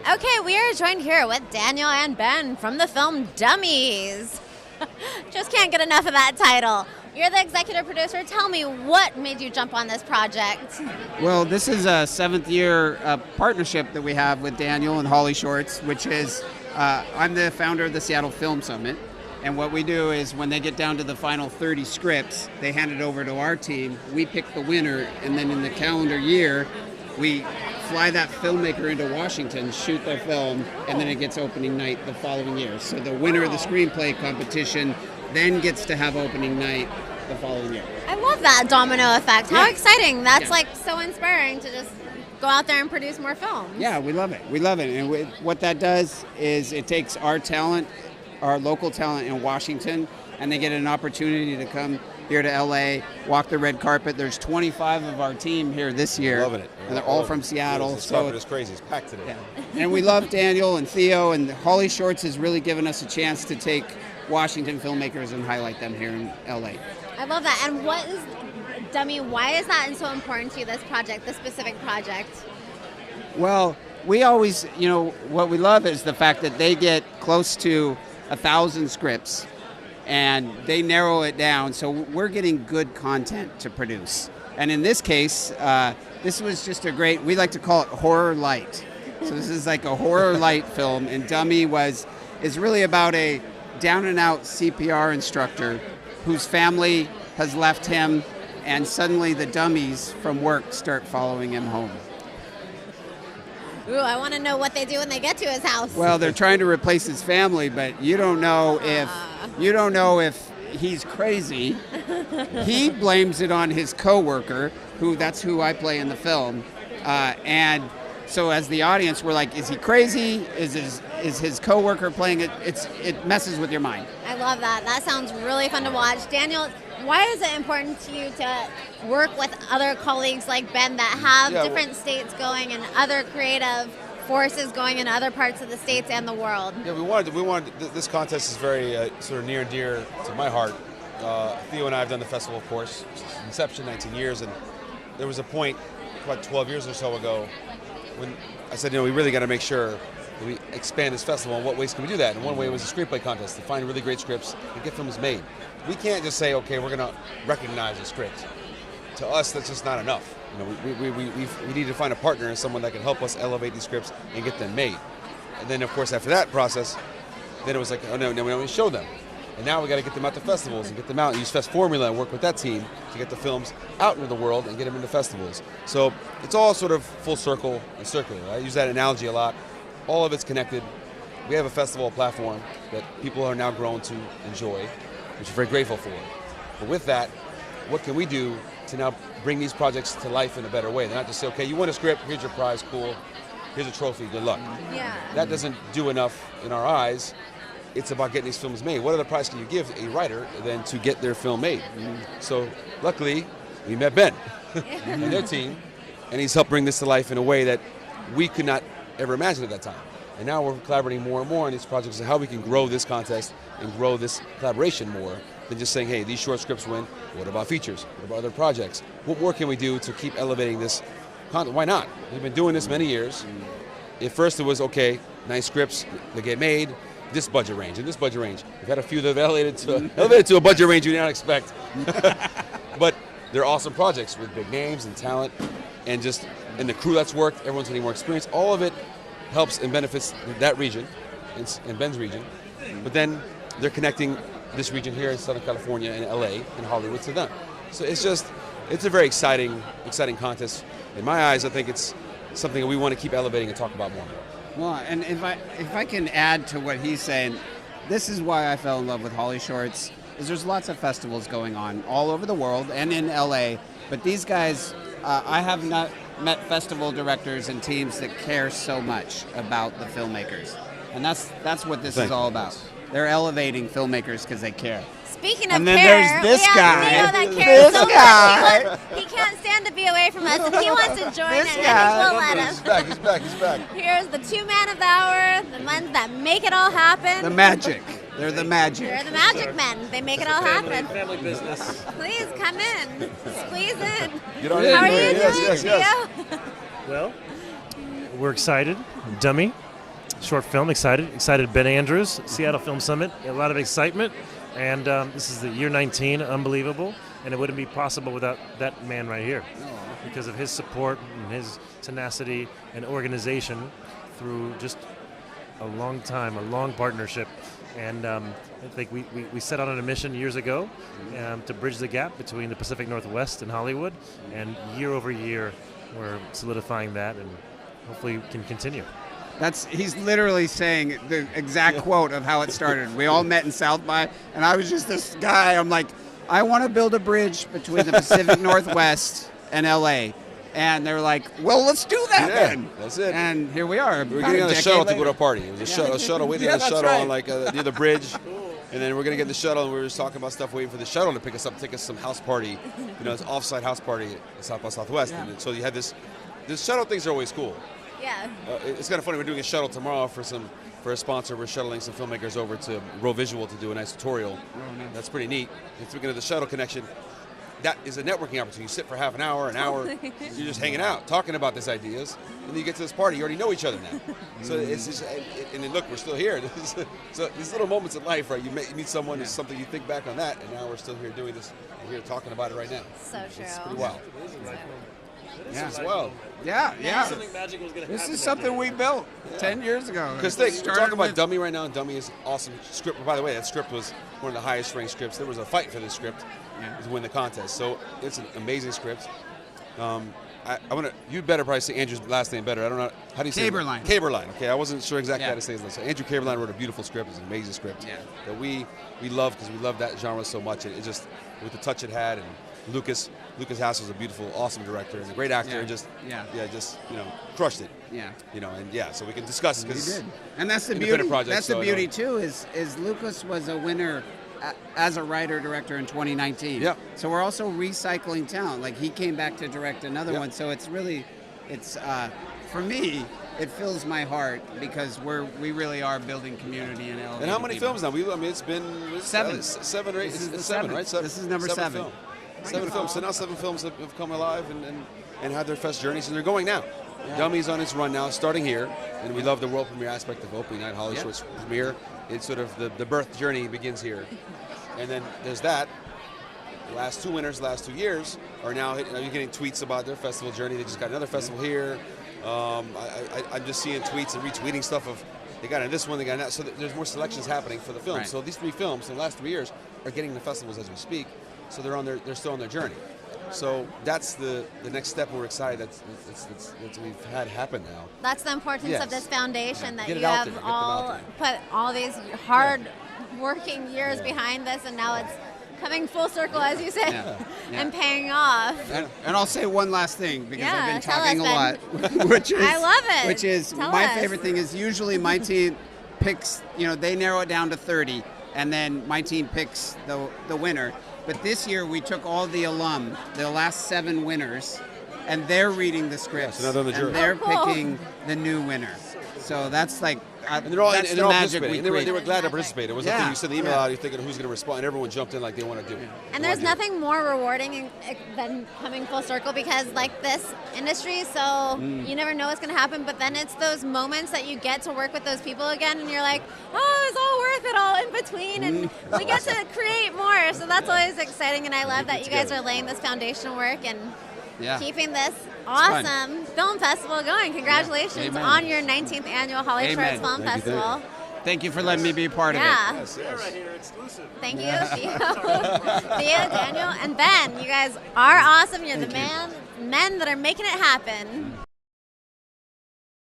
Okay, we are joined here with Daniel and Ben from the film Dummies. Just can't get enough of that title. You're the executive producer. Tell me, what made you jump on this project? Well, this is a 7th year partnership that we have with Daniel and HollyShorts, which is, I'm the founder of the Seattle Film Summit. And what we do is when they get down to the final 30 scripts, they hand it over to our team. We pick the winner, and then in the calendar year, we fly that filmmaker into Washington, shoot their film, and then it gets opening night the following year. So the winner of the screenplay competition then gets to have opening night the following year. I love that domino effect. How Yeah. exciting. That's Yeah. like so inspiring to just go out there and produce more films. Yeah, we love it. We love it. And what that does is it takes our talent, our local talent in Washington, and they get an opportunity to come here to LA, walk the red carpet. There's 25 of our team here this year. Loving it. And they're all from Seattle. This carpet is crazy. It's packed today. Yeah. And we love Daniel and Theo, and HollyShorts has really given us a chance to take Washington filmmakers and highlight them here in LA. I love that. And what is Dummy? Why is that so important to you, this project, this specific project? Well, we always, what we love is the fact that they get close to 1,000 scripts and they narrow it down, so we're getting good content to produce. And in this case, this was just we like to call it horror light. So this is like a horror light film, and Dummy is really about a down and out CPR instructor whose family has left him, and suddenly the dummies from work start following him home. Ooh, I want to know what they do when they get to his house. Well, they're trying to replace his family, but you don't know if he's crazy. He blames it on his coworker, that's who I play in the film, and so as the audience, we're like, is he crazy? Is his coworker playing it? It messes with your mind. I love that. That sounds really fun to watch. Daniel, why is it important to you to work with other colleagues like Ben that have different states going and other creative forces going in other parts of the states and the world? Yeah, we wanted. This contest is very sort of near and dear to my heart. Theo and I have done the festival, of course, since inception, 19 years, and there was a point about 12 years or so ago when I said, we really got to make sure that we expand this festival. And what ways can we do that? And one way was a screenplay contest to find really great scripts and get films made. We can't just say, okay, we're going to recognize a script. To us, that's just not enough. We need to find a partner and someone that can help us elevate these scripts and get them made. And then, of course, after that process, then it was like, oh no, we don't show them. And now we got to get them out to festivals and get them out and use Fest Formula and work with that team to get the films out into the world and get them into festivals. So it's all sort of full circle and circular. I use that analogy a lot. All of it's connected. We have a festival platform that people are now grown to enjoy, which we're very grateful for. But with that, what can we do to now bring these projects to life in a better way? They're not just say, okay, you won a script, here's your prize, cool, here's a trophy, good luck. Yeah. That doesn't do enough in our eyes. It's about getting these films made. What other prize can you give a writer than to get their film made? So luckily, we met Ben and their team, and he's helped bring this to life in a way that we could not ever imagine at that time. And now we're collaborating more and more on these projects and how we can grow this contest and grow this collaboration more than just saying, hey, these short scripts win. What about features? What about other projects? What more can we do to keep elevating this content? Why not? We've been doing this many years. At first it was, okay, nice scripts that get made, this budget range and this budget range. We've had a few that have elevated to a budget range you did not expect. But they're awesome projects with big names and talent and the crew that's worked, everyone's getting more experience. All of it helps and benefits that region and Ben's region. But then they're connecting this region here in Southern California and LA and Hollywood to them. So it's a very exciting contest. In my eyes, I think it's something that we want to keep elevating and talk about more. Well, and if I can add to what he's saying, this is why I fell in love with HollyShorts, is there's lots of festivals going on all over the world and in LA, but these guys, I have not met festival directors and teams that care so much about the filmmakers. And that's what this is all about. They're elevating filmmakers because they care. Speaking of and then care, there's this guy. Theo that cares so much. He can't stand to be away from us. If he wants to join in, I think we'll let him. He's back. Here's the 2-man of the hour, the ones that make it all happen. The magic. They're the magic. They're the magic men. They make it all happen. Family business. Please come in. Squeeze in. Get on How in. are you Yes, doing, yes, yes. Theo? Well, we're excited. Dummy. short film. Excited. Ben Andrews, Seattle Film Summit. A lot of excitement, and this is the year 19. Unbelievable, and it wouldn't be possible without that man right here, because of his support and his tenacity and organization through just a long time, a long partnership. And I think we set out on a mission years ago to bridge the gap between the Pacific Northwest and Hollywood, and year over year we're solidifying that, and hopefully can continue. He's literally saying the exact quote of how it started. We all met in South by, and I was just this guy. I'm like, I want to build a bridge between the Pacific Northwest and LA. And they're like, well, let's do that then. That's it. And here we are. We're getting on the shuttle to go to a party. It was a shuttle waiting on the shuttle on near the bridge. And then we're going to get in the shuttle, and we were just talking about stuff, waiting for the shuttle to pick us up, take us some house party. It's off-site house party at South by Southwest. Yeah. And so you had this shuttle things are always cool. Yeah. It's kind of funny. We're doing a shuttle tomorrow for a sponsor. We're shuttling some filmmakers over to Row Visual to do a nice tutorial. Oh, nice. That's pretty neat. And speaking of the shuttle connection, that is a networking opportunity. You sit for half an hour, you're just hanging out, talking about these ideas, and then you get to this party, you already know each other now. So it's just, and then look, we're still here. So these little moments in life, right? You meet someone, it's something you think back on that, and now we're still here doing this. We're here talking about it right now. So true. It's pretty wild. Yeah. As well. Yeah. Something magical is going to happen. This is something we built 10 years ago. Because we're talking about Dummy right now, and Dummy is awesome script. By the way, that script was one of the highest ranked scripts. There was a fight for this script to win the contest. So it's an amazing script. You better probably say Andrew's last name better. I don't know. How do you say it? Caberline. Caberline. Okay, I wasn't sure exactly how to say his last name. So Andrew Caberline wrote a beautiful script. It's an amazing script that we love, because we love that genre so much. And it just, with the touch it had, and Lucas Hass was a beautiful, awesome director and a great actor, and just crushed it. Yeah. So we can discuss it, because he did. And that's the beauty. That's the beauty too. Is Lucas was a winner as a writer director in 2019. Yeah. So we're also recycling talent. Like, he came back to direct another one. So it's for me, it fills my heart, because we really are building community in LA. And how many films now? It's been 7. 7 or 8. This is the 7, right? This is number 7. 7 films. So now 7 films have come alive and had their fest journeys, and they're going now. Yeah. Dummy's on its run now, starting here, and we love the world premiere aspect of opening night, HollyShorts premiere. It's sort of the birth journey begins here. And then there's that. The last 2 winners, the last 2 years, are now you're getting tweets about their festival journey. They just got another festival here. I'm just seeing tweets and retweeting stuff of, they got in this one, they got in that. So there's more selections happening for the films. Right. So these 3 films in the last 3 years are getting the festivals as we speak. So they're still on their journey. So that's the next step. We're excited that we've had happen now. That's the importance of this foundation, that you have all put all these hard working years behind this, and now it's coming full circle, as you say, and paying off. And I'll say one last thing, because I've been talking a lot, which is, I love it. Which is my favorite thing is usually my team picks, they narrow it down to 30, and then my team picks the winner. But this year we took all the last 7 winners, and they're reading the scripts, and they're picking the new winner. So that's like, and they're all participating. They were glad to participate. It was the thing, you send the email out, you're thinking who's going to respond, and everyone jumped in like they want to do it. And there's nothing more rewarding than coming full circle, because like this industry, so you never know what's going to happen, but then it's those moments that you get to work with those people again, and you're like, oh, it's all worth it all in between, and we get to create more. So that's always exciting, and I love that you guys are laying this foundational work and keeping this awesome film festival going. Congratulations on your 19th annual HollyShorts Film Festival. Thank you for letting me be a part of it. Yes. Right here, exclusive. Thank you, Theo, Daniel, and Ben. You guys are awesome. You're the men that are making it happen.